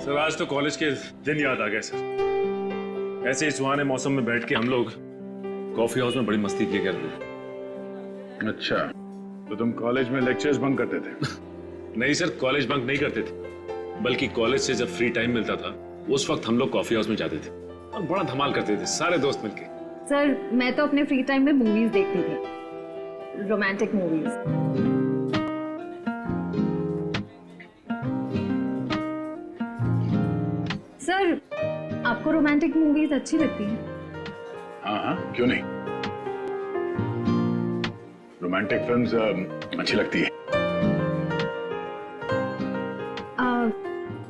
Sir आज तो college के दिन याद आ गए सर। ऐसे ही सुहाने मौसम में बैठ के हम लोग कॉफी हाउस में बड़ी मस्ती किया करते थे। अच्छा, तो तुम कॉलेज में लेक्चर्स बंक करते थे? नहीं सर, कॉलेज बंक नहीं करते थे, बल्कि कॉलेज से जब फ्री टाइम मिलता था उस वक्त हम लोग कॉफी हाउस में जाते थे और बड़ा धमाल करते थे सारे दोस्त मिलके। सर मैं तो अपने फ्री टाइम में मूवीज देखती थी, रोमांटिक मूवीज। सर आपको रोमांटिक मूवीज अच्छी लगती हैं? हाँ हाँ, क्यों नहीं। रोमांटिक फिल्म्स अच्छी लगती है।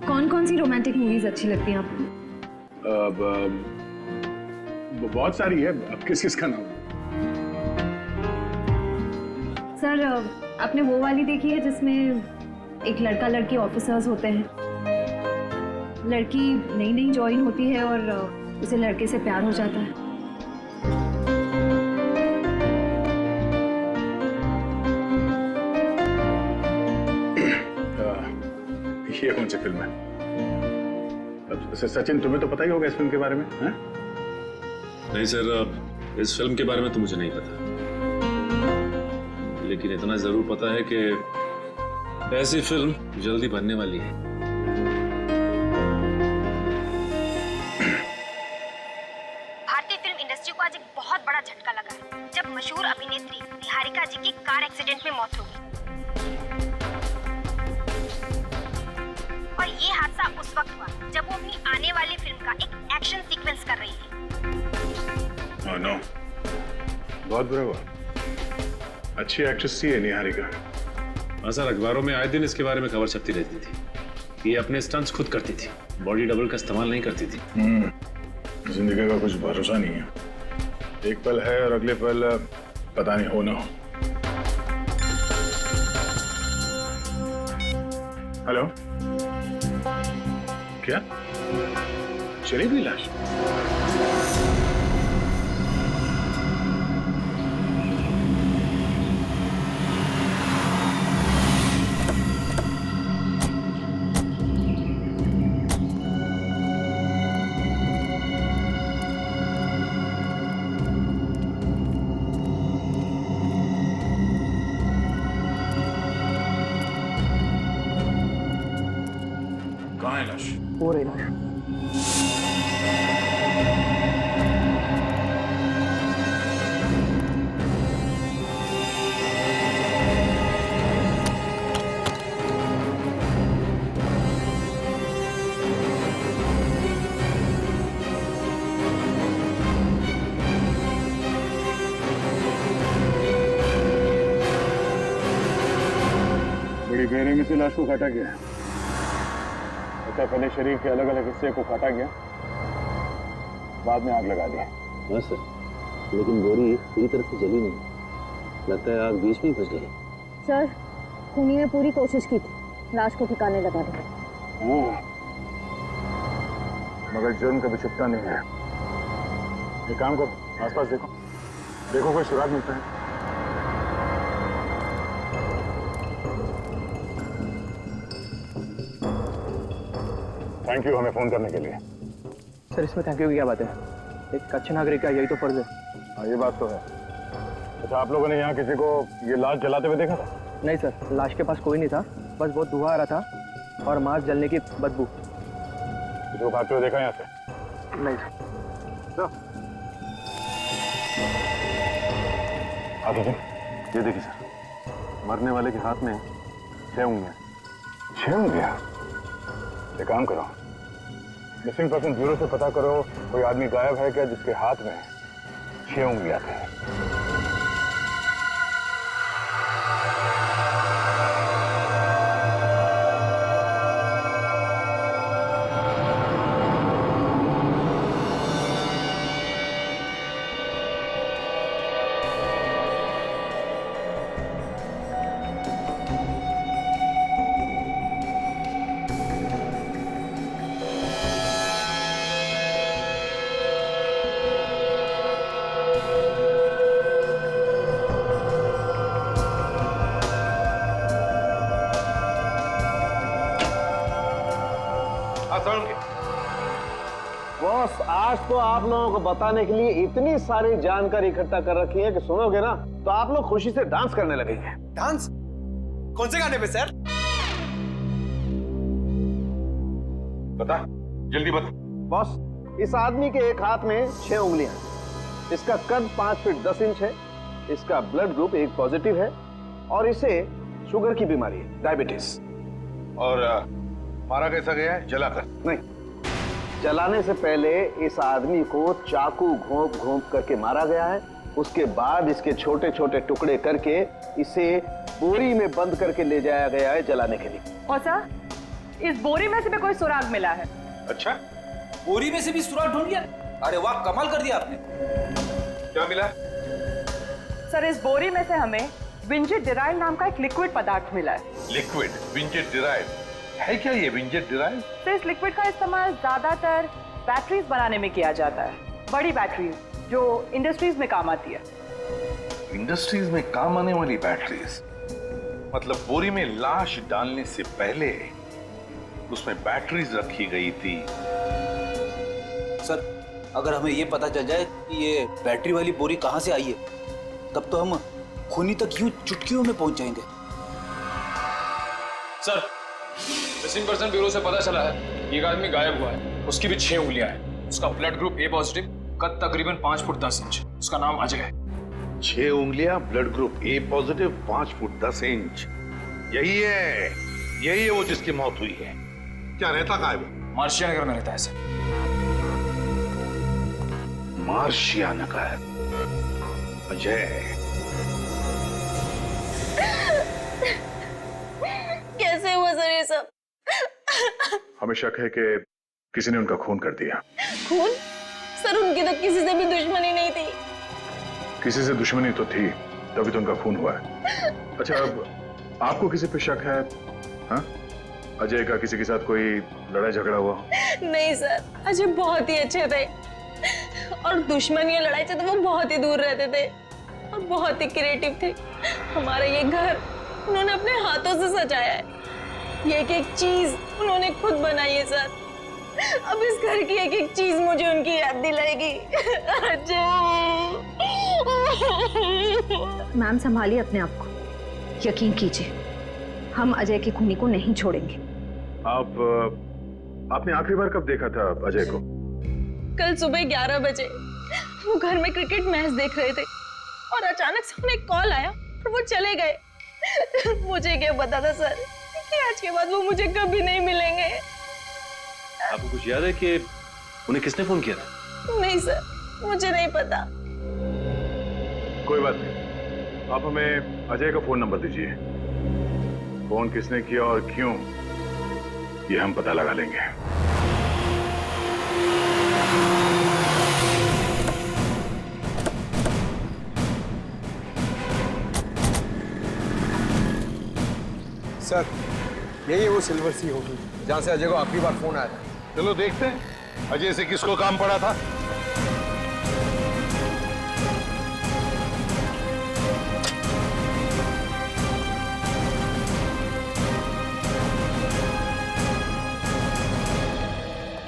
कौन कौन सी रोमांटिक मूवीज अच्छी लगती हैं आपको? बहुत सारी है, अब किस किस का नाम? सर आपने वो वाली देखी है जिसमें एक लड़का लड़की ऑफिसर्स होते हैं, लड़की नई नई ज्वाइन होती है और उसे लड़के से प्यार हो जाता है? ये कौन सी फिल्म है? अब सचिन तुम्हें तो पता ही होगा इस फिल्म के बारे में, हैं? नहीं सर, इस फिल्म के बारे में तो मुझे नहीं पता, लेकिन इतना जरूर पता है कि ऐसी फिल्म जल्दी बनने वाली है। भारतीय फिल्म इंडस्ट्री को आज एक बहुत बड़ा झटका लगा है जब मशहूर अभिनेत्री निहारिका जी की कार एक्सीडेंट में मौत हो गई। और ये हादसा उस वक्त हुआ जब वो अपनी आने वाली फिल्म का एक एक्शन सीक्वेंस कर रही थी। ओह नो, बहुत बुरा हुआ। अच्छी एक्ट्रेस थी निहारिका। हाँ सर, अखबारों में आए दिन इसके बारे में खबर छपती रहती थी। ये अपने स्टंट्स खुद करती थी, बॉडी डबल का इस्तेमाल नहीं करती थी। जिंदगी का कुछ भरोसा नहीं है, एक पल है और अगले पल पता नहीं हो ना हो। हेलो, क्या चली गई लाश? कहाँ है लाश? हो रही लाश। बड़ी बेरहमी से लाश को काटा गया। पहले शरीर के अलग अलग हिस्से को काटा गया, बाद में आग लगा दिया। हाँ सर, लेकिन बोरी पूरी तरह से जली नहीं, लगता है आग बीच में ही फंस गई। सर खूनी ने पूरी कोशिश की थी लाश को ठिकाने लगाने की, मगर जुर्म कभी छुपता नहीं है। एक काम करो, आसपास देखो, देखो कोई सुराग मिलता है। थैंक यू हमें फोन करने के लिए। सर इसमें थैंक यू की क्या बात है, एक अच्छे नागरिक का यही तो फर्ज है। हाँ ये बात तो है। अच्छा, आप लोगों ने यहाँ किसी को ये लाश जलाते हुए देखा था? नहीं सर, लाश के पास कोई नहीं था, बस बहुत धुआं आ रहा था और मांस जलने की बदबू। किसी को भागते हुए देखा यहाँ से? नहीं सर। तो आगे ये देखिए सर, मरने वाले के हाथ में 6 उंगलियां। 6 उंगलियां? एक काम करो, मिसिंग पर्सन ब्यूरो से पता करो कोई आदमी गायब है क्या जिसके हाथ में 6 उंगलियां थे। कौन के? बॉस, आज तो आप लोगों को बताने के लिए इतनी सारी जानकारी इकट्ठा कर रखी है कि सुनोगे ना तो आप लोग खुशी से डांस करने लगेंगे। डांस? कौन से गाने पे सर? बता, जल्दी बता। बॉस, इस आदमी के एक हाथ में 6 उंगलियां हैं, इसका कद 5 फीट 10 इंच है, इसका ब्लड ग्रुप एक पॉजिटिव है और इसे शुगर की बीमारी है, डायबिटीज। और मारा कैसा गया है? जलाकर? नहीं, जलाने से पहले इस आदमी को चाकू घोंप घोंप करके मारा गया है। उसके बाद इसके छोटे छोटे टुकड़े करके इसे बोरी में बंद करके ले जाया गया है जलाने के लिए। और सर, इस बोरी में से भी कोई सुराग मिला है। अच्छा, बोरी में से भी सुराग ढूंढ लिया? अरे वाह, कमाल कर दिया आपने। क्या मिला? सर, इस बोरी में से हमें विंजेट डिराइल नाम का एक लिक्विड पदार्थ मिला है। लिक्विड विंजेट डिराइल है क्या? ये विंजेट डिराइल? तो इस लिक्विड का इस्तेमाल ज्यादातर बैटरीज बनाने में किया जाता है, बड़ी बैटरीज जो इंडस्ट्रीज में काम आती है। इंडस्ट्रीज में काम आने वाली बैटरीज? मतलब बोरी में लाश डालने से पहले उसमें बैटरीज रखी गई थी। सर, अगर हमें ये पता चल जाए कि ये बैटरी वाली बोरी कहाँ से आई है, तब तो हम खूनी तक यूं चुटकियों में पहुंच जाएंगे। सर, मिसिंग पर्सन ब्यूरो से पता चला है एक आदमी गायब हुआ है, उसकी भी 6 उंगलियां हैं, उसका ब्लड ग्रुप ए पॉजिटिव, कद तकरीबन 5 फुट 10 इंच, उसका नाम अजय है। 6 उंगलियां, blood group A positive, 5 foot 10 inch. यही है वो जिसकी मौत हुई है। क्या रहता कहाँ है वो? मार्शिया नगर में रहता है सर। मार्शिया नगर। अजय, कैसे हुआ सर ये सब? हमें शक है कि किसी ने उनका खून कर दिया। खून? सर, उनकी तो किसी से भी दुश्मनी नहीं थी। किसी से दुश्मनी तो थी, तभी तो उनका खून हुआ है। अच्छा, अब आपको किसी पे शक है? हाँ? अजय का किसी के साथ कोई लड़ाई झगड़ा हुआ? नहीं सर, अजय बहुत ही अच्छे थे और दुश्मनी या लड़ाई से तो वो बहुत ही दूर रहते थे और बहुत ही क्रिएटिव थे। हमारा ये घर उन्होंने अपने हाथों से सजाया है, ये एक एक चीज उन्होंने खुद बनाई है सर। अब इस घर की एक एक चीज मुझे उनकी याद दिलाएगी। मैम, संभालिए अपने आप को, यकीन कीजिए हम अजय के खूनी को नहीं छोड़ेंगे। आपने आखिरी बार कब देखा था अजय को? कल सुबह 11 बजे वो घर में क्रिकेट मैच देख रहे थे और अचानक से उन्हें कॉल आया और वो चले गए। मुझे क्या पता था सर कि आज के बाद वो मुझे कभी नहीं मिलेंगे। आपको कुछ याद है कि उन्हें किसने फोन किया था? नहीं सर, मुझे नहीं पता। कोई बात नहीं, आप हमें अजय का फोन नंबर दीजिए। फोन किसने किया और क्यों, ये हम पता लगा लेंगे। सर, यही वो सिल्वर सी होगी जहां से अजय को आखिरी बार फोन आया था। चलो देखते हैं अजय से किसको काम पड़ा था।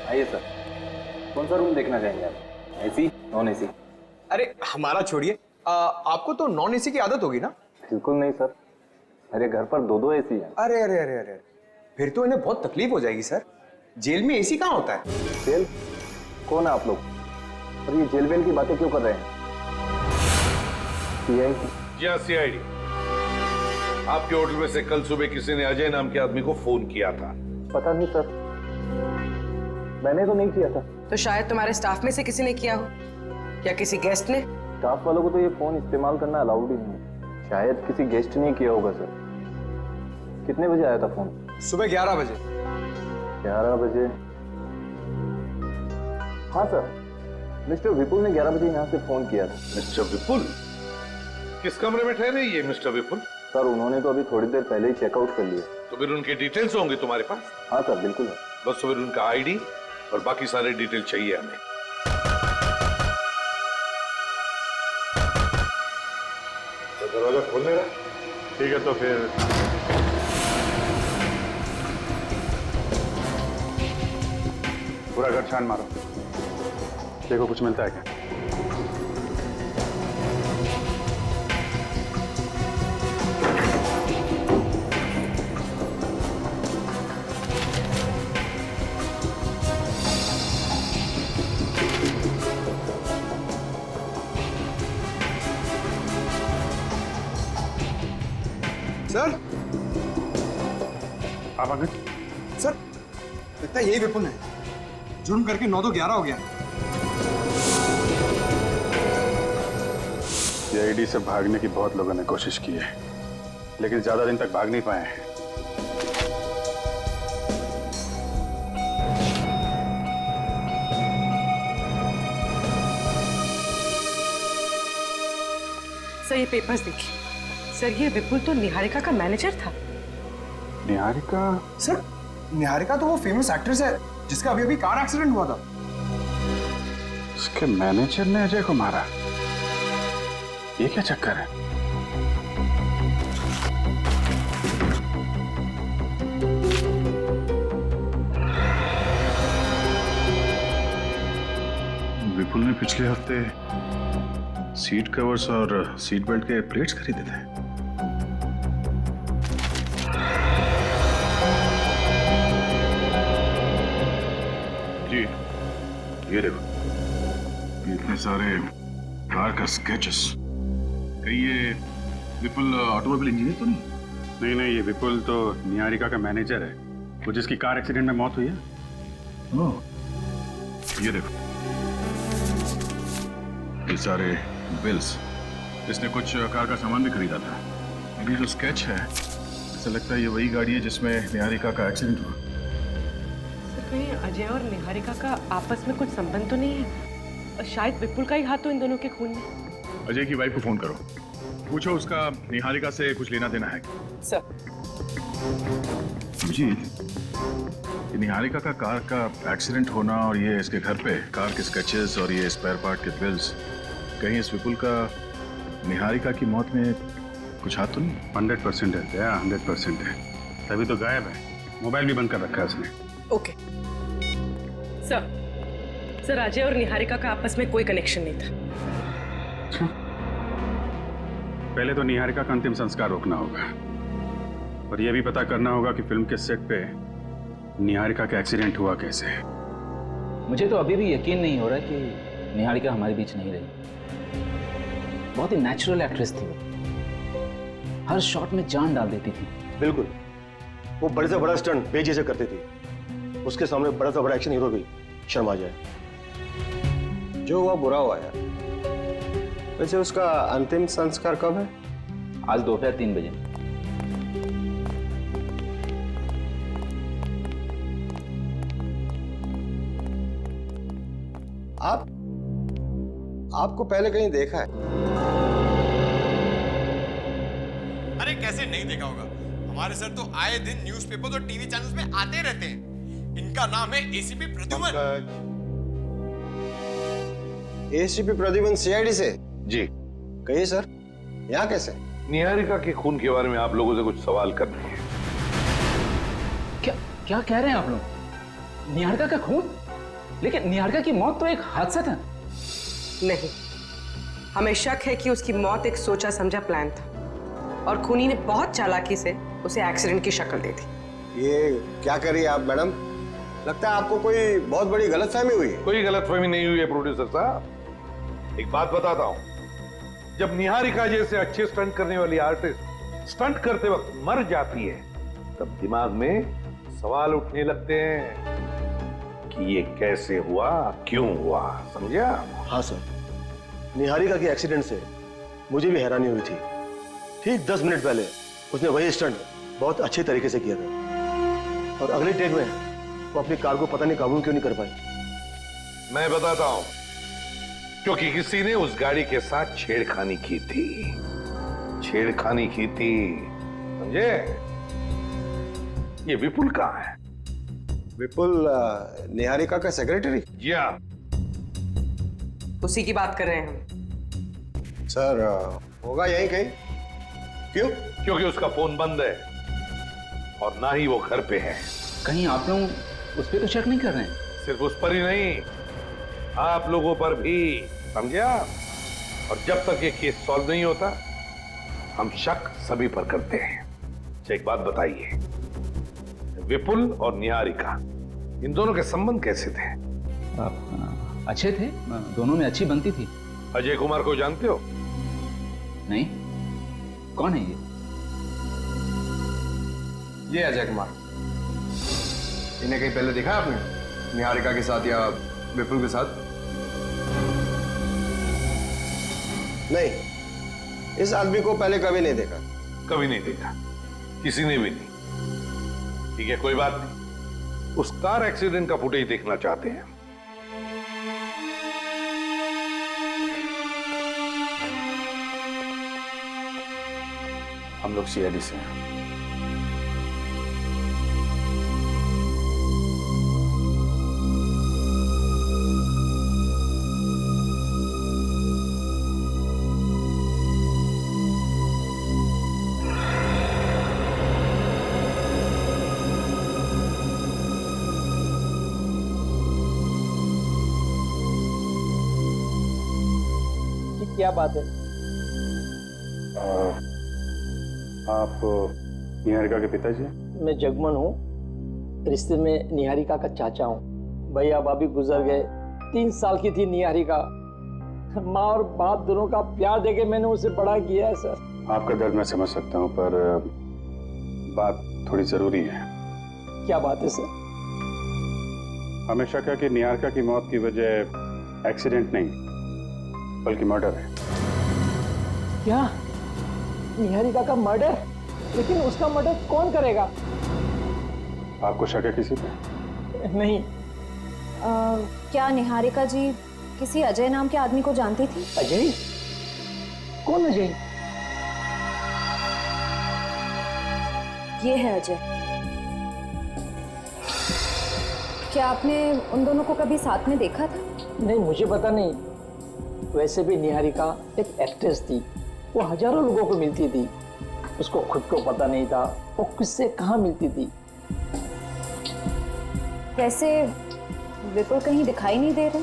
आइए सर, कौन सा रूम देखना चाहेंगे आप? AC, non AC? अरे हमारा छोड़िए, आपको तो नॉन एसी की आदत होगी ना? बिल्कुल नहीं सर, मेरे घर पर 2 एसी हैं। अरे अरे अरे अरे, फिर तो इन्हें बहुत तकलीफ हो जाएगी सर। जेल में एसी कहाँ होता है? जेल? कौन है आप लोग? और ये जेल वेल की बातें क्यों कर रहे हैं? CID? जी हाँ, CID। आपके होटल में से कल सुबह किसी ने अजय नाम के आदमी को फोन किया था। पता नहीं सर, मैंने तो नहीं किया था। तो शायद तुम्हारे स्टाफ में से किसी ने किया हो या किसी गेस्ट ने। स्टाफ वालों को तो ये फोन इस्तेमाल करना अलाउड ही नहीं है। शायद किसी गेस्ट ने किया होगा सर। कितने बजे आया था फोन? सुबह 11 बजे। 11 बजे? हाँ सर, मिस्टर विपुल ने 11 बजे यहाँ से फोन किया था। मिस्टर विपुल? किस कमरे में ठहरे ये मिस्टर विपुल? सर, उन्होंने तो अभी थोड़ी देर पहले ही चेकआउट कर लिया। तो फिर उनके डिटेल्स होंगे तुम्हारे पास? हाँ सर, बिल्कुल है। बस फिर उनका ID और बाकी सारे डिटेल चाहिए हमें। तो दरवाजा खोलने रहा? ठीक है, तो फिर पूरा घर छान मारो, देखो कुछ मिलता है क्या। सर आप आ गए? सर लगता है यही विपुल है। जुर्म करके 9 तो 11 हो गया। सीआईडी से भागने की बहुत लोगों ने कोशिश की है, लेकिन ज्यादा दिन तक भाग नहीं पाए हैं। सर ये पेपर्स देखिए। सर ये विपुल तो निहारिका का मैनेजर था। निहारिका? सर निहारिका तो वो फेमस एक्ट्रेस है जिसका अभी अभी कार एक्सीडेंट हुआ था। उसके मैनेजर ने अजय को मारा, ये क्या चक्कर है? विपुल ने पिछले हफ्ते सीट कवर्स और सीट बेल्ट के प्लेट्स खरीदे थे। जी ये देखो, ये इतने सारे कार का स्केचेस। कहीं ये विपुल ऑटोमोबाइल इंजीनियर तो नहीं? नहीं नहीं, ये विपुल तो निहारिका का मैनेजर है, वो जिसकी कार एक्सीडेंट में मौत हुई है। ओह, ये देखो, ये सारे बिल्स। इसने कुछ कार का सामान भी खरीदा था। अभी जो स्केच है, ऐसा लगता है ये वही गाड़ी है जिसमें निहारिका का एक्सीडेंट हुआ। सर कहीं अजय और निहारिका का आपस में कुछ संबंध तो नहीं है? और शायद विपुल का ही हाथ तो इन दोनों के खून में। अजय की वाइफ को फोन करो, पूछो उसका निहारिका से कुछ लेना देना है। सर जी, ये निहारिका का कार का एक्सीडेंट होना और ये इसके घर पे कार के स्केचेस और ये स्पेयर पार्ट के बिल्स, कहीं इस विपुल का निहारिका की मौत में कुछ हाथ तो नहीं? 100% है, 100% है। तभी तो गायब है, मोबाइल भी बंद कर रखा है उसने। ओके सर अजय और निहारिका का आपस में कोई कनेक्शन नहीं था। अच्छा, पहले तो निहारिका का अंतिम संस्कार रोकना होगा और यह भी पता करना होगा कि फिल्म के सेट पे निहारिका का एक्सीडेंट हुआ कैसे। मुझे तो अभी भी यकीन नहीं हो रहा कि निहारिका हमारे बीच नहीं रही। बहुत ही नेचुरल एक्ट्रेस थी वो, हर शॉट में जान डाल देती थी। बिल्कुल, वो बड़े से बड़ा स्टंट बेझिझक करती थी। उसके सामने बड़ा से बड़ा एक्शन हीरो भी शर्म आ जाए। जो हुआ बुरा हुआ यार। वैसे उसका अंतिम संस्कार कब है? आज दोपहर 3 बजे। आपको पहले कहीं देखा है? अरे कैसे नहीं देखा होगा, हमारे सर तो आए दिन न्यूज़पेपर और टीवी चैनल्स में आते रहते हैं। इनका नाम है ACP Pradyuman. ACP Pradyuman CID से? जी कहिए सर, यहाँ कैसे? निहारिका के खून के बारे में आप लोगों से कुछ सवाल करने हैं। क्या कह रहे हैं आप लोग? निहारिका का खून? लेकिन निहारिका की मौत तो एक हादसा था। नहीं, हमें शक है कि उसकी मौत एक सोचा समझा प्लान था और खूनी ने बहुत चालाकी से उसे एक्सीडेंट की शक्ल दे दी। ये क्या करिए आप मैडम, लगता है आपको कोई बहुत बड़ी गलतफहमी हुई है। कोई गलतफहमी नहीं हुई है प्रोड्यूसर साहब। एक बात बताता हूं, जब निहारिका जैसे अच्छे स्टंट करने वाली आर्टिस्ट स्टंट करते वक्त मर जाती है, तब दिमाग में सवाल उठने लगते हैं कि ये कैसे हुआ, क्यों हुआ, समझा? हाँ सर, निहारिका के एक्सीडेंट से मुझे भी हैरानी हुई थी। ठीक 10 मिनट पहले उसने वही स्टंट बहुत अच्छे तरीके से किया था और अगले टेक में वो अपनी कार को पता नहीं काबू क्यों नहीं कर पाई। मैं बताता हूं, क्योंकि किसी ने उस गाड़ी के साथ छेड़खानी की थी। छेड़खानी की थी, समझे? ये विपुल कहाँ है? विपुल निहारिका का सेक्रेटरी? जी हाँ, उसी की बात कर रहे हैं हम। सर होगा यहीं कहीं। क्यों? क्योंकि उसका फोन बंद है और ना ही वो घर पे है। कहीं आप लोग उस पर तो शक नहीं कर रहे हैं? सिर्फ उस पर ही नहीं, आप लोगों पर भी, समझे आप? और जब तक ये केस सॉल्व नहीं होता, हम शक सभी पर करते हैं। अच्छा, एक बात बताइए, विपुल और निहारिका, इन दोनों के संबंध कैसे थे? अच्छे थे, दोनों में अच्छी बनती थी। अजय कुमार को जानते हो? नहीं, कौन है ये? ये अजय कुमार। इन्हें कहीं पहले देखा आपने, निहारिका के साथ या विपुल के साथ? नहीं, इस आदमी को पहले कभी नहीं देखा। कभी नहीं देखा, किसी ने भी नहीं। ठीक है, कोई बात नहीं। उस कार एक्सीडेंट का फुटेज देखना चाहते हैं। हम लोग सीआईडी से हैं। क्या बात है? आप निहारिका के पिताजी? मैं जगमन हूँ, रिश्ते में निहारिका का चाचा हूँ। भैया भाभी गुजर गए, 3 साल की थी निहारिका। माँ और बाप दोनों का प्यार देके मैंने उसे बड़ा किया है सर। आपका दर्द मैं समझ सकता हूँ, पर बात थोड़ी जरूरी है। क्या बात है सर? हमें शक है कि निहारिका की मौत की वजह एक्सीडेंट नहीं बल्कि मर्डर है। क्या? निहारिका का मर्डर? लेकिन उसका मर्डर कौन करेगा? आपको शक है किसी पे? नहीं। क्या निहारिका जी किसी अजय नाम के आदमी को जानती थी? अजय? कौन अजय? ये है अजय। क्या आपने उन दोनों को कभी साथ में देखा था? नहीं, मुझे पता नहीं। वैसे भी निहारिका एक एक्ट्रेस थी, वो हजारों लोगों को मिलती थी। उसको खुद को पता नहीं था वो किससे कहाँ मिलती थी। वैसे विपुल कहीं दिखाई नहीं दे रहे?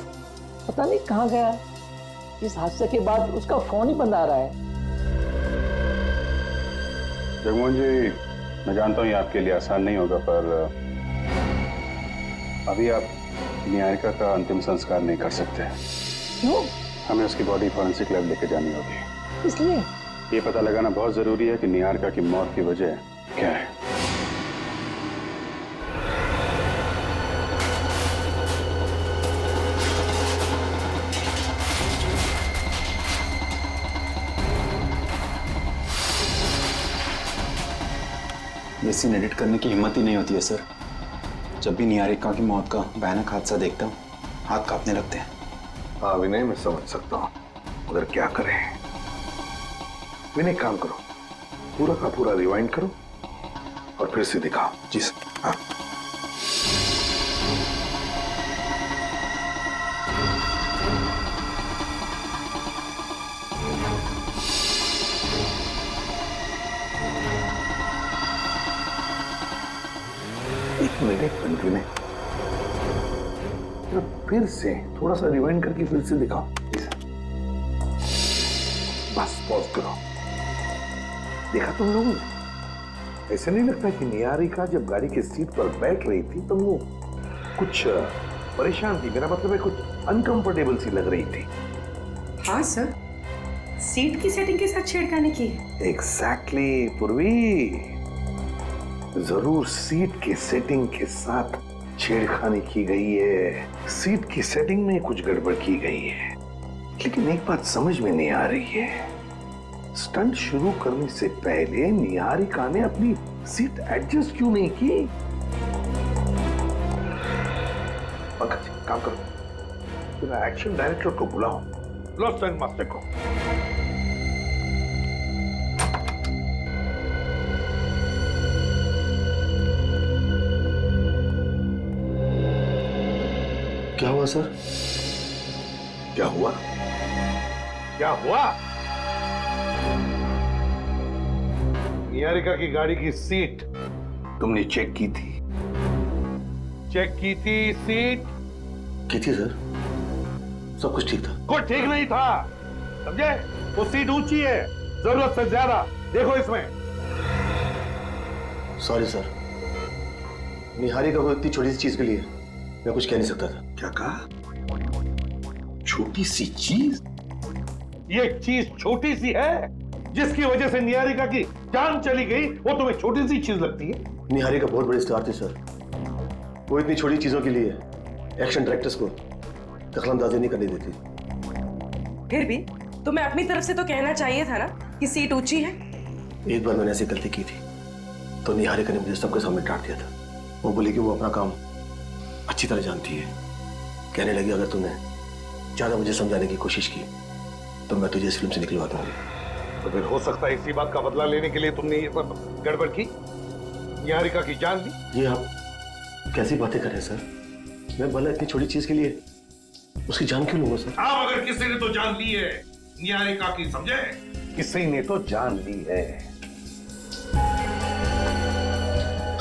पता नहीं कहाँ गया। इस हादसे के बाद उसका फोन ही बंद आ रहा है। जगमोहन जी, मैं जानता हूँ ये आपके लिए आसान नहीं होगा, पर अभी आप निहारिका का अंतिम संस्कार नहीं कर सकते। क्यों? हमें उसकी बॉडी फॉरेंसिक लैब लेके जानी होगी। इसलिए ये पता लगाना बहुत जरूरी है कि निहारिका की मौत की वजह क्या है। ये सीन एडिट करने की हिम्मत ही नहीं होती है सर। जब भी निहारिका की मौत का भयानक हादसा देखता हूँ, हाथ कांपने लगते हैं। हाँ विनय, मैं समझ सकता हूँ, मगर क्या करें। विनय, काम करो, पूरा का पूरा रिवाइंड करो और फिर से दिखाओ। जी सर। हाँ। एक मिनट विनय, फिर से थोड़ा सा रिवाइंड करके फिर से दिखाओ। बस पॉज करो। देखा तुम लोगों ने? ऐसा नहीं लगता कि निहारिका जब गाड़ी की सीट पर बैठ रही थी तो वो कुछ परेशान थी? मेरा मतलब है कुछ अनकंफर्टेबल सी लग रही थी। हाँ सर, सीट की सेटिंग के साथ छेड़खानी की। एग्जैक्टली पूर्वी, जरूर सीट की सेटिंग के साथ छेड़खानी की गई है। सीट की सेटिंग में कुछ गड़बड़ की गई है। लेकिन एक बात समझ में नहीं आ रही है, स्टंट शुरू करने से पहले निहारिका ने अपनी सीट एडजस्ट क्यों नहीं की? पंकज, काम करो, एक्शन डायरेक्टर को बुलाओ, बुलाओ स्टंट मास्टर को। क्या हुआ सर? क्या हुआ? क्या हुआ? निहारिका की गाड़ी की सीट तुमने चेक की थी? चेक की थी सीट? की थी सर, सब कुछ ठीक था। कुछ ठीक नहीं था, समझे? वो सीट ऊंची है, जरूरत से ज्यादा। देखो इसमें। सॉरी सर, निहारिका को इतनी छोटी सी चीज के लिए मैं कुछ कह नहीं सकता था। क्या कहा? छोटी सी चीज? ये चीज छोटी सी है जिसकी वजह से निहारिका की जान चली गई, वो तुम्हें छोटी सी चीज लगती है? निहारिका बहुत बड़ी स्टार थी सर, वो इतनी छोटी चीजों के लिए एक्शन डायरेक्टर्स को दखलंदाजी नहीं करने देती। फिर भी तुम्हें अपनी तरफ से तो कहना चाहिए था ना कि सीट ऊंची है। एक बार मैंने ऐसी गलती की थी तो निहारिका ने मुझे सबके सामने डांट दिया था। वो बोली कि वो अपना काम अच्छी तरह जानती है। कहने लगी अगर तूने ज्यादा मुझे समझाने की कोशिश की तो मैं तुझे इस फिल्म से निकलवा दूंगी। तो फिर हो सकता है इसी बात का बदला लेने के लिए तुमने ये सब गड़बड़ की, निहारिका की जान ली। ये आप कैसी बातें कर रहे हैं सर? मैं भला इतनी छोटी चीज के लिए उसकी जान क्यों लूंगा सर? हाँ, मगर किसी ने तो जान ली है निहारिका की, समझे? किसी ने तो जान ली है।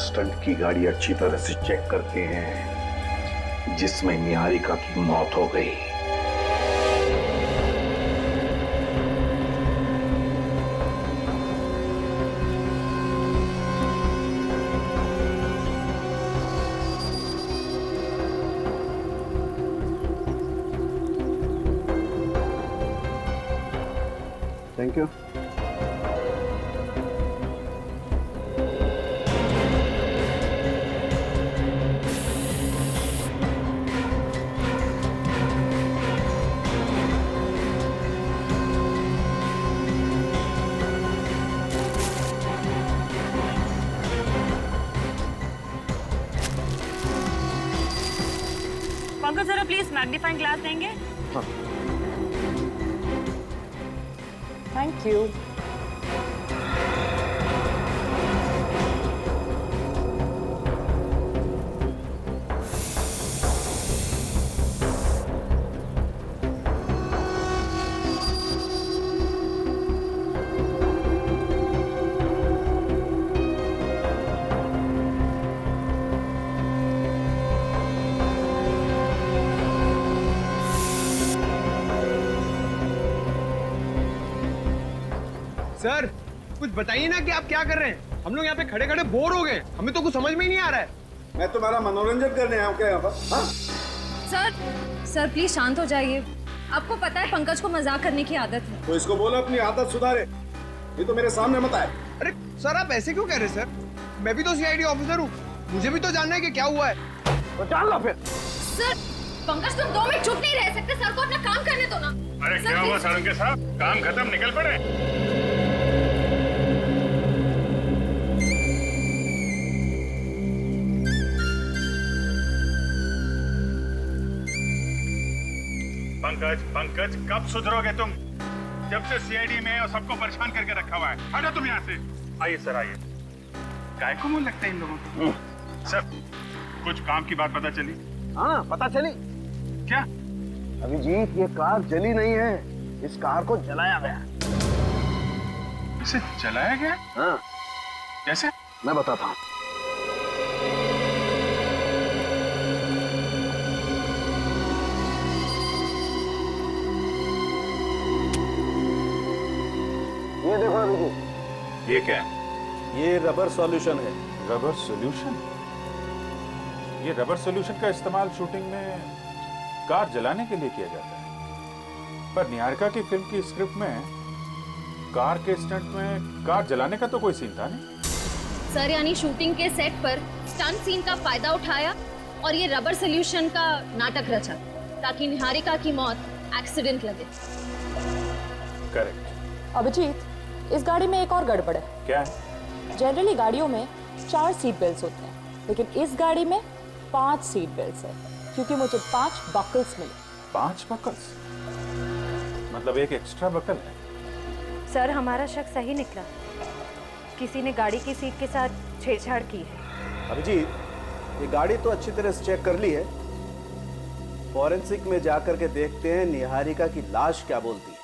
स्टंट की गाड़ी अच्छी तरह से चेक करते हैं जिसमें निहारिका की मौत हो गई। Thank you. पंकज जरा प्लीज मैग्नीफाइंग ग्लास देंगे? हाँ। Thank you. सर कुछ बताइए ना कि आप क्या कर रहे हैं? हम लोग यहाँ पे खड़े खड़े बोर हो गए, हमें तो कुछ समझ में ही नहीं आ रहा है। मैं तुम्हारा मनोरंजन करने आया हूँ क्या यहाँ पर? हाँ? सर प्लीज शांत हो जाइए। आपको पता है पंकज को मजाक करने की आदत है। तो इसको बोलो अपनी आदत सुधारे, ये तो मेरे सामने मत आए। अरे सर आप ऐसे क्यों कह रहे हैं सर? मैं भी तो सीआईडी ऑफिसर हूँ, मुझे भी तो जानना है कि क्या हुआ है। तो जान लो फिर। सर पंकज तुम 2 मिनट चुप नहीं रह सकते, सर को अपना काम करने दो ना। अरे क्या हुआ सारंगे साहब? काम खत्म, निकल पड़े। पंकज कब सुधरोगे तुम? जब से सीआईडी में और सबको परेशान करके रखा हुआ है। हटो तुम यहाँ से। आइए सर आइए। काय को मुंह लगता है इन लोगों को? सर कुछ काम की बात पता चली? हाँ पता चली। क्या? अभिजीत ये कार जली नहीं है, इस कार को जलाया गया। इसे जलाया गया? हाँ। कैसे? मैं बताता हूँ। ये देखो अभिजीत। ये क्या है? ये रबर सॉल्यूशन है। Rubber solution? ये रबर सॉल्यूशन का इस्तेमाल शूटिंग में कार जलाने के लिए किया जाता है, पर निहारिका की फिल्म की स्क्रिप्ट में कार के स्टंट में कार जलाने का तो कोई सीन था नहीं। सर यानी शूटिंग के सेट पर स्टंट सीन का फायदा उठाया और ये रबर सॉल्यूशन का नाटक रचा ताकि निहारिका की मौत एक्सीडेंट लगे। करेक्ट। अभिजीत इस गाड़ी में एक और गड़बड़ है। क्या है? जनरली गाड़ियों में 4 सीट बेल्ट होते हैं, लेकिन इस गाड़ी में 5 सीट बेल्ट है, क्योंकि मुझे 5 बकल्स मिले। 5 बकल्स? मतलब एक एक्स्ट्रा बकल है। सर हमारा शक सही निकला, किसी ने गाड़ी की सीट के साथ छेड़छाड़ की है। अभिजीत ये गाड़ी तो अच्छी तरह से चेक कर ली है, फॉरेंसिक में जाकर के देखते हैं निहारिका की लाश क्या बोलती है।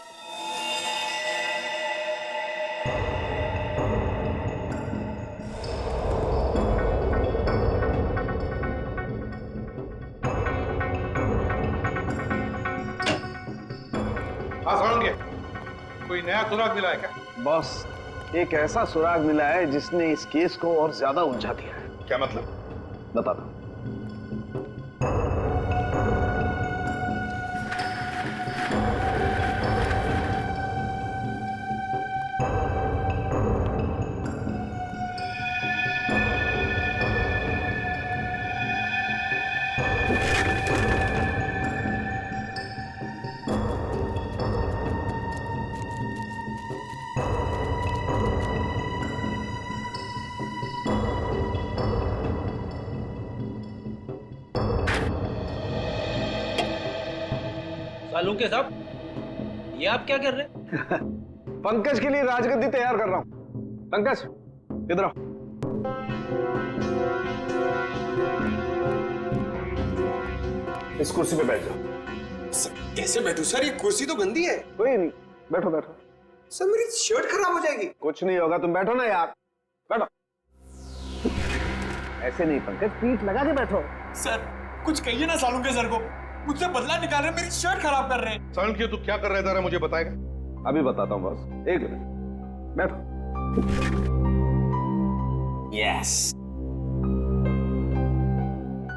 कोई नया सुराग मिला है क्या? बॉस, एक ऐसा सुराग मिला है जिसने इस केस को और ज्यादा उलझा दिया है। क्या मतलब? बताता हूं। सालुंके साहब, ये आप क्या कर रहे हैं? पंकज के लिए राजगद्दी तैयार कर रहा हूं। पंकज, इधर आओ। इस कुर्सी पे बैठ जाओ। कैसे बैठूं सर? ये कुर्सी तो गंदी है। कोई नहीं, बैठो बैठो। सर मेरी शर्ट खराब हो जाएगी। कुछ नहीं होगा, तुम बैठो ना यार, बैठो। ऐसे नहीं पंकज, पीठ लगा के बैठो। सर कुछ कहिए ना सालुंके सर को, मुझसे बदला निकाल रहे हैं, मेरी शर्ट खराब कर रहे हैं। सालुंके तू क्या कर रहा है जरा मुझे बताएगा? अभी बताता हूँ बॉस, एक मिनट, बैठो। यस।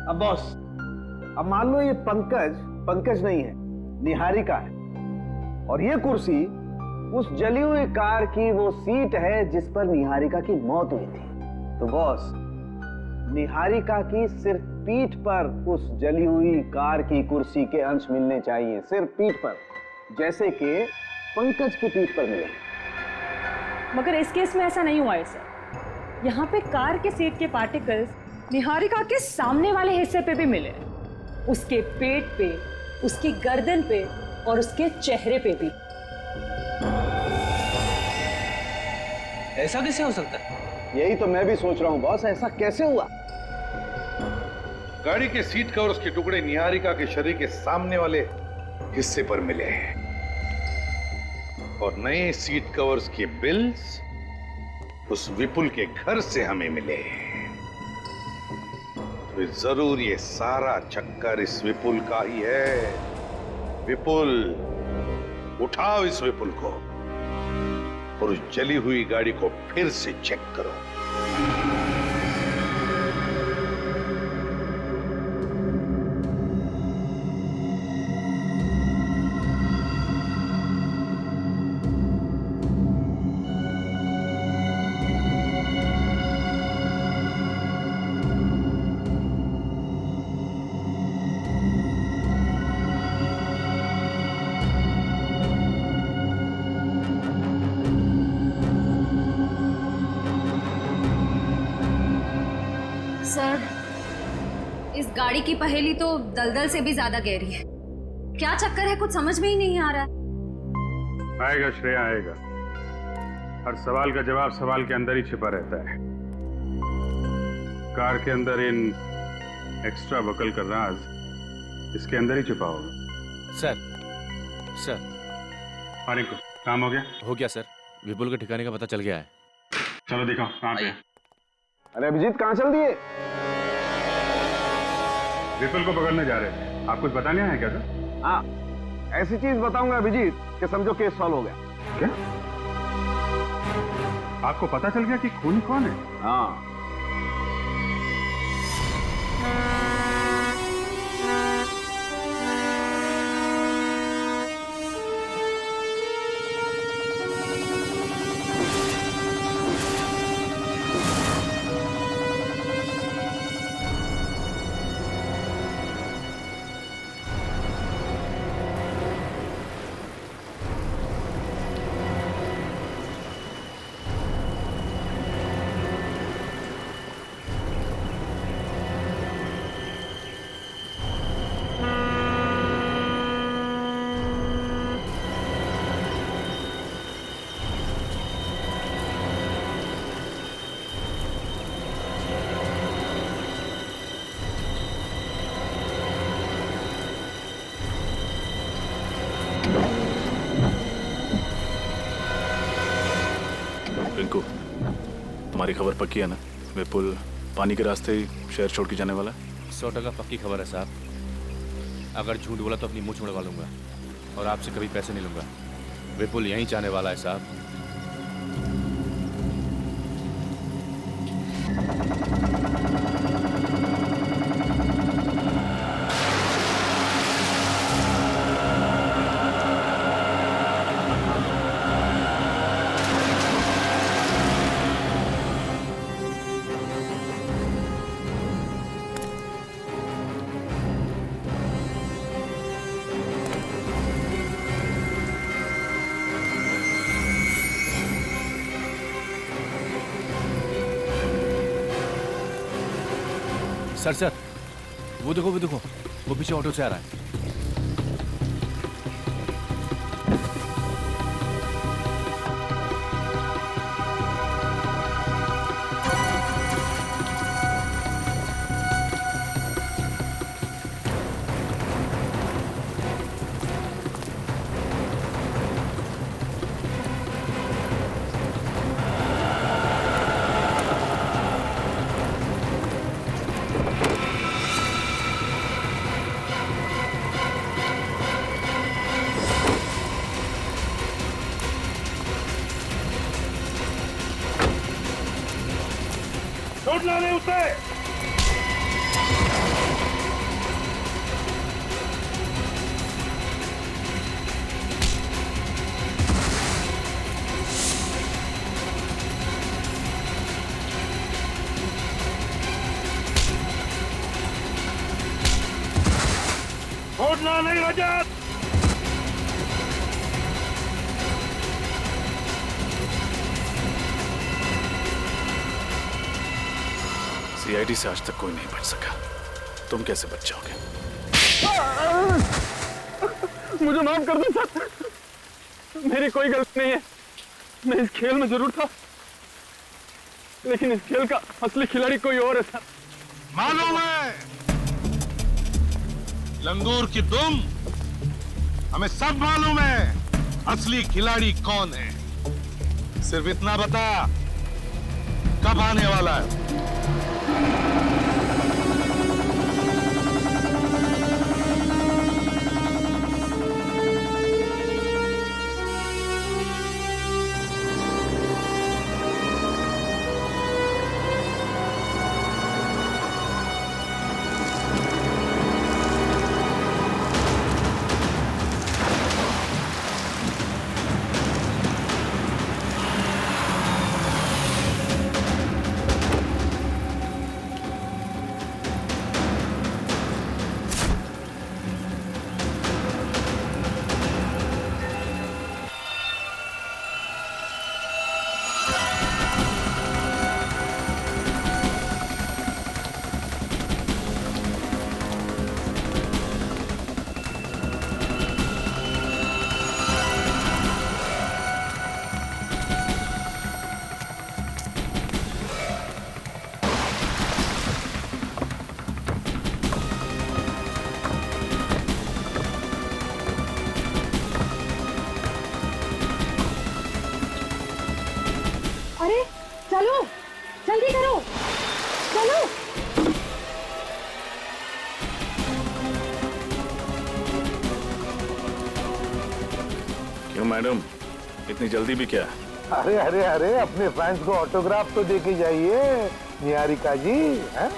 अब बॉस, अब मान लो ये पंकज नहीं है, निहारिका है, और ये कुर्सी उस जली हुई कार की वो सीट है जिस पर निहारिका की मौत हुई थी। तो बॉस, निहारिका की सिर्फ पीठ पर उस जली हुई कार की कुर्सी के अंश मिलने चाहिए, सिर्फ पीठ पर, जैसे कि पंकज की पीठ पर मिले। मगर इस केस में ऐसा नहीं हुआ है सर। यहाँ पे कार के सीट के पार्टिकल्स निहारिका के सामने वाले हिस्से पे भी मिले, उसके पेट पे, उसकी गर्दन पे और उसके चेहरे पे भी। ऐसा कैसे हो सकता है? यही तो मैं भी सोच रहा हूँ बॉस, ऐसा कैसे हुआ? गाड़ी के सीट कवर्स के टुकड़े निहारिका के शरीर के सामने वाले हिस्से पर मिले हैं और नए सीट कवर्स के बिल्स उस विपुल के घर से हमें मिले। तो जरूर ये सारा चक्कर इस विपुल का ही है। विपुल, उठाओ इस विपुल को और उस जली हुई गाड़ी को फिर से चेक करो। सर, इस गाड़ी की पहेली तो दलदल से भी ज्यादा गहरी है। क्या चक्कर है, कुछ समझ में ही नहीं आ रहा है। आएगा श्रेया, आएगा। हर सवाल का जवाब सवाल के अंदर ही छिपा रहता है। कार के अंदर इन एक्स्ट्रा बकल का राज इसके अंदर ही छिपा होगा। सर आने को काम हो गया? हो गया सर, विपुल के ठिकाने का पता चल गया है। चलो दिखाओ कहाँ पे। अरे अभिजीत, कहाँ चल दिए? विपुल को पकड़ने जा रहे थे। आप कुछ बताने आए क्या सर? हाँ, ऐसी चीज बताऊंगा अभिजीत कि समझो केस सॉल्व हो गया। क्या? आपको पता चल गया कि खूनी कौन है? हाँ। रिंकू, तुम्हारी खबर पक्की है ना? विपुल पानी के रास्ते ही शहर छोड़ के जाने वाला है? 100% पक्की खबर है साहब। अगर झूठ बोला तो अपनी मुंह छुड़वा लूंगा और आपसे कभी पैसे नहीं लूंगा। विपुल यहीं जाने वाला है साहब। सर वो देखो वो पीछे ऑटो से आ रहा है। छोड़ लाने उसे। छोड़ना नहीं रजत। सीआईडी से आज तक कोई नहीं बच सका, तुम कैसे बच जाओगे? मुझे माफ कर दो सर, मेरी कोई गलती नहीं है। मैं इस खेल में जरूर था, लेकिन इस खेल का असली खिलाड़ी कोई और है सर। मालूम है लंगूर की तुम, हमें सब मालूम है असली खिलाड़ी कौन है। सिर्फ इतना बता, कब आने वाला है? अरे चलो, जल्दी करो, चलो। क्यों मैडम, इतनी जल्दी भी क्या? अरे अरे अरे, अपने फैंस को ऑटोग्राफ तो दे के जाइए निहारिका जी, हैं?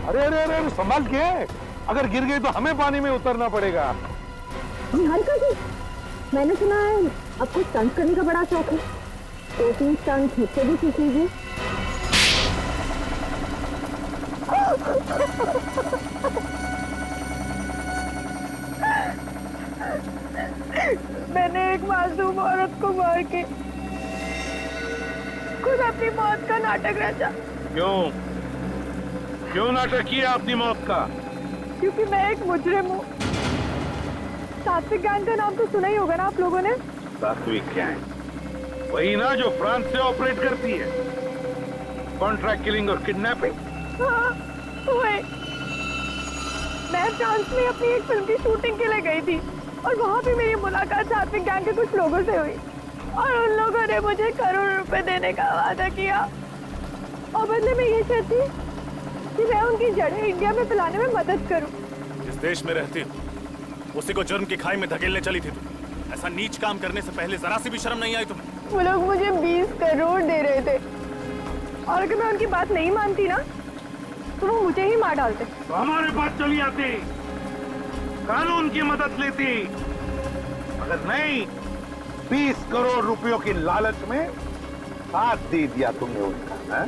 अरे अरे अरे, संभाल के, अगर गिर गई तो हमें पानी में उतरना पड़ेगा। निहारिका जी, मैंने सुना है आपको स्टंट करने का बड़ा शौक है, 2-3 स्टंट मुझसे भी सीख लीजिए। मैंने एक मासूम औरत को मार के खुद अपनी मौत का नाटक रचा। क्यों नाटक किया अपनी मौत का? क्योंकि मैं एक मुजरिम हूँ। सात्विक गैंग का नाम तो सुना ही होगा ना आप लोगों ने? सात्विक गैंग, वही ना जो फ्रांस से ऑपरेट करती है, कॉन्ट्रैक्ट किलिंग और किडनैपिंग। हाँ, वही। मैं फ्रांस में अपनी एक फिल्म की शूटिंग के लिए गई थी और वहाँ भी मेरी मुलाकात साथ में गैंग के कुछ लोगों से हुई और उन लोगों ने मुझे करोड़ रुपए देने का वादा किया और बदले में ये चाहती कि मैं उनकी जड़ें इंडिया में फैलाने में मदद करूं। जिस देश में रहती हो उसी को जुर्म की खाई में धकेलने चली थी तुम। ऐसा नीच काम करने से पहले जरा सी भी शर्म नहीं आई तुम्हें? वो लोग मुझे 20 करोड़ दे रहे थे और अगर मैं उनकी बात नहीं मानती ना तो वो मुझे ही मार डालते। तो हमारे पास चली आती, कानून की मदद लेती। अगर नहीं 20 करोड़ रुपयों की लालच में साथ दे दिया तुमने उनका। है?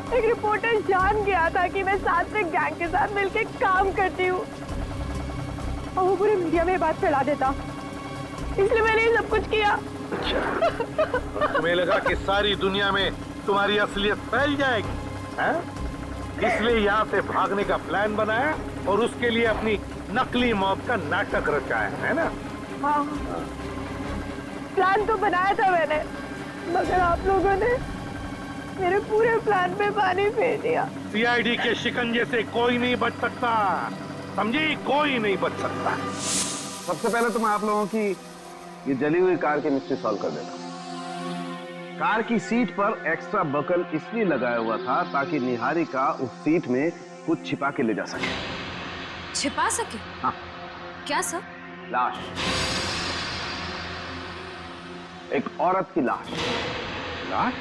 एक रिपोर्टर जान गया था कि मैं साथ में गैंग के साथ मिलकर काम करती हूँ और वो पूरे मीडिया में बात फैला देता, इसलिए मैंने ये सब कुछ किया। और तुम्हें लगा कि सारी दुनिया में तुम्हारी असलियत फैल जाएगी, हैं? इसलिए यहाँ से भागने का प्लान बनाया और उसके लिए अपनी नकली मौत का नाटक रचाया, है ना? हाँ, प्लान तो बनाया था मैंने, मगर आप लोगों ने मेरे पूरे प्लान पे पानी फेर दिया। सीआईडी के शिकंजे से कोई नहीं बच सकता, समझी? कोई नहीं बच सकता। सबसे पहले तो मैं आप लोगों की ये जली हुई कार की मिस्ट्री सॉल्व कर देता हूं। कार की सीट पर एक्स्ट्रा बकल इसलिए लगाया हुआ था ताकि निहारिका उस सीट में कुछ छिपा के ले जा सके। छिपा सके? हाँ। क्या सर? लाश, एक औरत की लाश। लाश?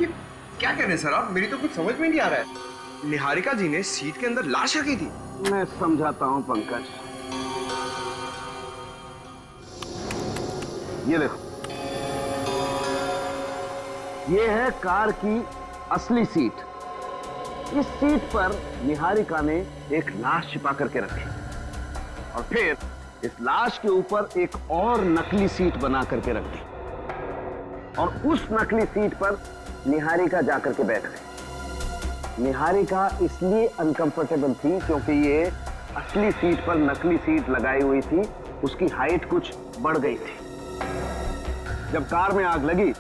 ये क्या कह रहे हैं सर आप? मेरी तो कुछ समझ में नहीं आ रहा है। निहारिका जी ने सीट के अंदर लाश रखी थी? मैं समझाता हूं पंकज। ये देखो, ये है कार की असली सीट। इस सीट पर निहारिका ने एक लाश छिपा करके रखी और फिर इस लाश के ऊपर एक और नकली सीट बना करके रख दी और उस नकली सीट पर निहारिका जाकर के बैठ गई। निहारिका इसलिए अनकंफर्टेबल थी क्योंकि ये असली सीट पर नकली सीट लगाई हुई थी, उसकी हाइट कुछ बढ़ गई थी। जब कार में आग लगी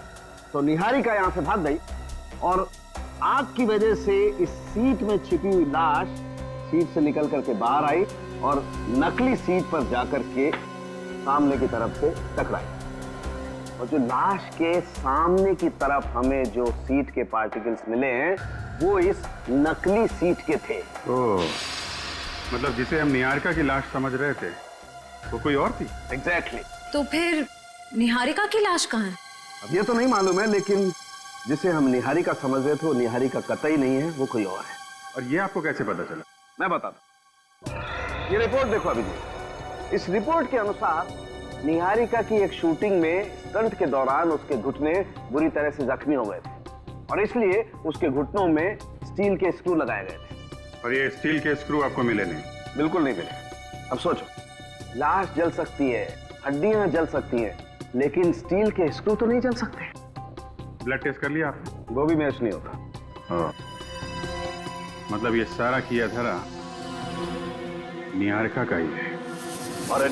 तो निहारिका यहां से भाग गई और आग की वजह से इस सीट में छिपी हुई लाश सीट से निकल करके बाहर आई और नकली सीट पर जाकर के सामने की तरफ से टकराई। और जो लाश के सामने की तरफ हमें जो सीट के पार्टिकल्स मिले हैं वो इस नकली सीट के थे। ओह, मतलब जिसे हम निहारिका की लाश समझ रहे थे वो कोई और थी? एग्जैक्टली। तो फिर निहारिका की लाश कहाँ है? अब ये तो नहीं मालूम है, लेकिन जिसे हम निहारिका समझ रहे थे वो निहारिका कतई नहीं है, वो कोई और है। और ये आपको कैसे पता चला? मैं बताता हूं। ये रिपोर्ट देखो अभी जी। इस रिपोर्ट के अनुसार निहारिका की एक शूटिंग में स्टंट के दौरान उसके घुटने बुरी तरह से जख्मी हो गए थे और इसलिए उसके घुटनों में स्टील के स्क्रू लगाए गए थे। और ये स्टील के स्क्रू आपको मिले नहीं? बिल्कुल नहीं मिले। अब सोचो, लाश जल सकती है, हड्डियां जल सकती हैं, लेकिन स्टील के स्क्रू तो नहीं जल सकते। ब्लड टेस्ट कर लिया आपने? वो भी मैच नहीं होता। मतलब ये सारा किया धरा निहारिका का ही है। और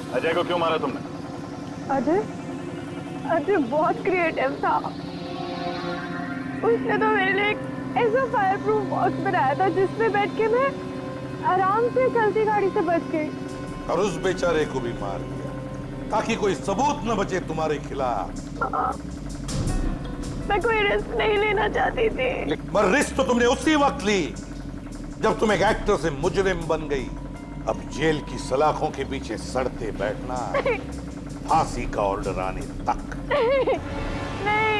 अजय को क्यों मारा तुमने? अजय बहुत क्रिएटिव था। उसने तो मेरे लिए एक ऐसा फायर प्रूफ बॉक्स बनाया था जिसमें बैठ के मैं आराम से चलती गाड़ी से बच गई। और उस बेचारे को भी मार दिया ताकि कोई सबूत न बचे तुम्हारे खिलाफ। मैं कोई रिस्क नहीं लेना चाहती थी। पर रिस्क तो तुमने उसी वक्त ली जब तुम एक एक्टर से मुजरिम बन गई। अब जेल की सलाखों के पीछे सड़ते बैठना, फांसी का ऑर्डर आने तक। नहीं।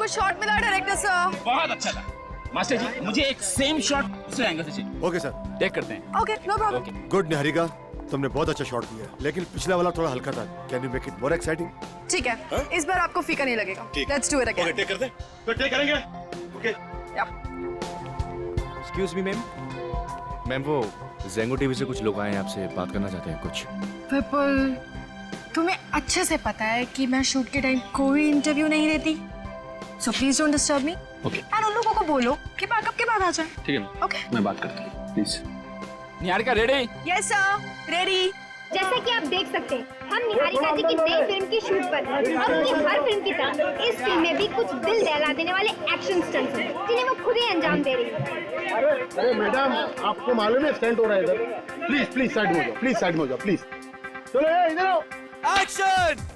शॉट मिला डायरेक्टर सर। बहुत अच्छा था मास्टर जी, मुझे एक सेम शॉट दूसरे एंगल से चाहिए। ओके सर, टेक करते हैं। Okay, no problem. Good Niharika, तुमने बहुत अच्छा शॉट दिया, लेकिन पिछला वाला थोड़ा हल्का था। Can you make it more exciting? ठीक है, इस बार आपको फीका नहीं लगेगा। Let's do it again. Take करते हैं, तो टेक करेंगे। Okay. Excuse me ma'am. Ma'am वो ज़ेंगो टीवी से कुछ लोग आए हैं, आपसे बात करना चाहते हैं कुछ। विपुल, तुम्हें अच्छे से पता है कि मैं शूट के टाइम कोई इंटरव्यू नहीं देती, so please don't disturb me. Okay. And उन लोगों को बोलो कि बैकअप के बाद आ जाए। ठीक है, ओके। मैं बात करता हूँ please. Niharika ready? Yes sir, ready. जैसा कि आप देख सकते हैं, हम निहारिका जी की नई फिल्म की शूट पर हैं। अब उनकी हर फिल्म की तरह इस फिल्म में भी कुछ दिल दहला देने वाले एक्शन स्टंट्स हैं, जिन्हें वो खुद ही अंजाम दे रही है। अरे मैडम, आपको मालूम है स्टंट हो रहा है इधर। प्लीज प्लीज साइड में हो जाओ, प्लीज साइड में हो जाओ, प्लीज। चलो इधर आओ। एक्शन।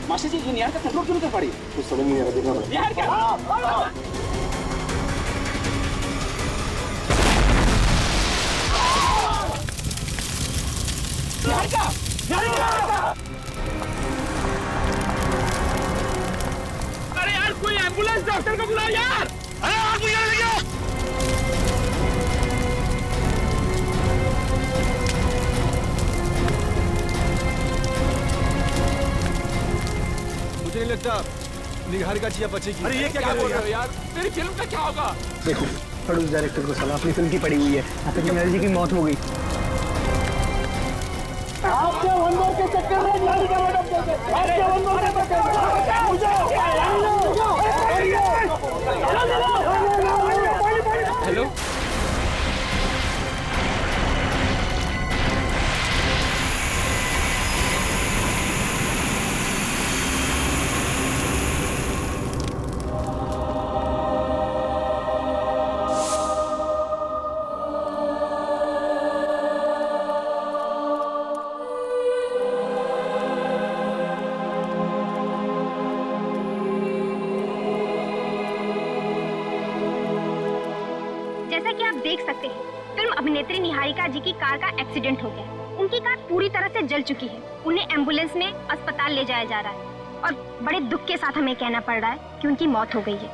मास्टर जी, ये निहारिका कंट्रोल क्यों नहीं कर पा रही? कुछ समझ नहीं आ रहा, देखना पड़ेगा। निहारिका! अरे यार, कोई एम्बुलेंस डॉक्टर को बुलाओ यार। अरे आग बुझाने लगे। मुझे नहीं लगता निहारिका जी बचेगी। अरे ये क्या बोल रहे हो यार? मेरी फिल्म का क्या होगा? देखो, प्रोड्यूस डायरेक्टर को सलाह, अपनी फिल्म की पड़ी हुई है, आतिफ निहारी जी की मौत हो गई। आपके वंदर के चक्कर में निहारिका मैडम को, आपके वंदर के चक्कर में हेलो। जैसा कि आप देख सकते हैं, फिल्म अभिनेत्री निहारिका जी की कार का एक्सीडेंट हो गया। उनकी कार पूरी तरह से जल चुकी है। उन्हें एम्बुलेंस में अस्पताल ले जाया जा रहा है और बड़े दुख के साथ हमें कहना पड़ रहा है कि उनकी मौत हो गई है।